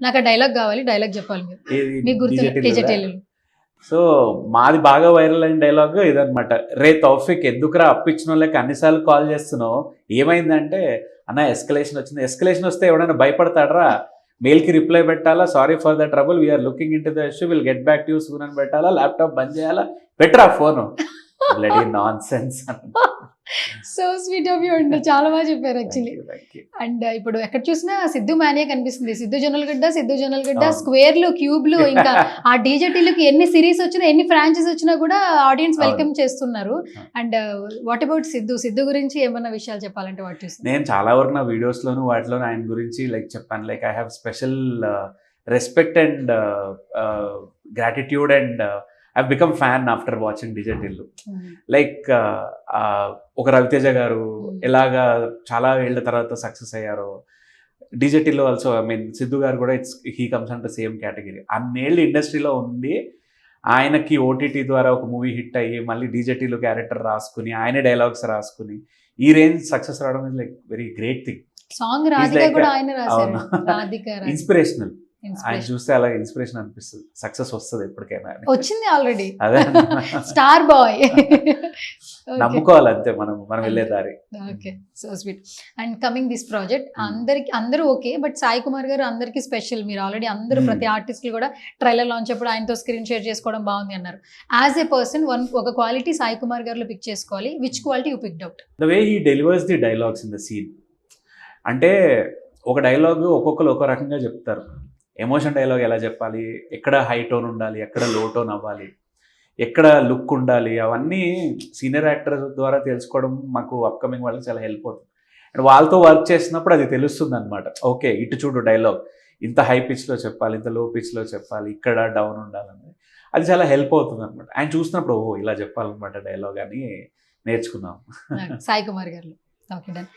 నాకు ఆ డైలాగ్ కావాలి, డైలాగ్ చెప్పాలి మీరు. ఏది మీకు గుర్తు డీజే డీజే టిల్లుదా? టిల్లులు. సో మాది బాగా వైరల్ అయిన డైలాగ్ ఇదనమాట. రే తౌఫిక్ ఎందుకురా అప్పిచ్చిన వాళ్ళకి అన్నిసార్లు కాల్ చేస్తున్నావు, ఏమైందంటే అన్న ఎస్కలేషన్ వచ్చింది. ఎస్కలేషన్ వస్తే ఎవడైనా భయపడతాడరా? మెయిల్కి రిప్లై పెట్టాలా, sorry for the trouble, we're looking into the issue, will get back to you soon అని పెట్టాలా, ల్యాప్టాప్ బంద్ చేయాలా, పెట్టరా phone, bloody nonsense. So sweet of you అండి, చాలా బాగా చెప్పారు యాక్చువల్లీ. అండ్ ఇప్పుడు ఎక్కడ చూసినా సిద్ధు మానియా కనిపిస్తుంది. సిద్ధు జొన్నలగడ్డ, సిద్ధు జొన్నలగడ్డ, అవును. స్క్వేర్లు, క్యూబ్లు, ఇంకా ఆ డీజే టిల్లుకి ఎన్ని సిరీస్ వచ్చినా, ఎన్ని ఫ్రాంచైజ్ వచ్చినా కూడా ఆడియన్స్ వెల్కమ్ చేస్తున్నారు. And what about Siddhu? Siddhu గురించి ఏమన్నా విషయాలు చెప్పాలంటే వాట్ చూసి? నేను చాలా వరకు నా వీడియోస్లోను వాటిలోను ఆయన గురించి లైక్ చెప్పాను. Like I have special respect and gratitude and I become fan after watching DJ Tillu. Like ఒక రవితేజ గారు ఎలాగా చాలా ఏళ్ల తర్వాత సక్సెస్ అయ్యారో, DJ Tillu also, I mean Siddhu గారు కూడా he comes and same category. అన్నేళ్ళు ఇండస్ట్రీలో ఉండి ఆయనకి ఓటీటీ ద్వారా ఒక మూవీ హిట్ అయ్యి మళ్ళీ డీజే టిల్లు క్యారెక్టర్ రాసుకుని ఆయనే డైలాగ్స్ రాసుకుని ఈ రేంజ్ సక్సెస్ రావడం is like very great thing. Song Radhika కూడా ఆయన రాశారు. రాధిక ఇన్స్పిరేషనల్. ఆయన చూస్తే అలా ఇన్స్పిరేషన్ అనిపిస్తుంది. సక్సెస్ వస్తుంది ఎప్పటికైనా. వచ్చింది ఆల్రెడీ. అదే స్టార్ బాయ్. నమ్ముకోవాలి అంతే మనం వెళ్ళే దారి. Okay, so sweet. And coming this project, అందరూ ఓకే, బట్ సాయి కుమార్ గారు అందరికి స్పెషల్. మీరు ఆల్రెడీ అందరూ ప్రతి ఆర్టిస్టులు కూడా ట్రైలర్ లాంచ్ అప్పుడు ఆయనతో స్క్రీన్ షేర్ చేసుకోవడం బాగుంది అన్నారు. యాజ్ ఏ పర్సన్ ఒక క్వాలిటీ సాయి కుమార్ గారిలో పిక్ చేసుకోవాలి. Which quality you picked out? The way he delivers the dialogues in the scene. అంటే ఒక డైలాగ్ ఒక్కొక్కరు ఒక రకంగా చెప్తారు. ఎమోషన్ డైలాగ్ ఎలా చెప్పాలి, ఎక్కడ హై టోన్ ఉండాలి, ఎక్కడ లో టోన్ అవ్వాలి, ఎక్కడ లుక్ ఉండాలి, అవన్నీ సీనియర్ యాక్టర్ ద్వారా తెలుసుకోవడం మాకు అప్కమింగ్ వాళ్ళకి చాలా హెల్ప్ అవుతుంది. అండ్ వాళ్ళతో వర్క్ చేసినప్పుడు అది తెలుస్తుంది అనమాట. ఓకే, ఇటు చూడు డైలాగ్ ఇంత హై పిచ్లో చెప్పాలి, ఇంత లో పిచ్లో చెప్పాలి, ఇక్కడ డౌన్ ఉండాలని, అది చాలా హెల్ప్ అవుతుంది అనమాట. ఆయన చూసినప్పుడు ఓహో ఇలా చెప్పాలన్నమాట డైలాగ్ అని నేర్చుకున్నాం. సాయి కుమార్ గారు. Okay, done.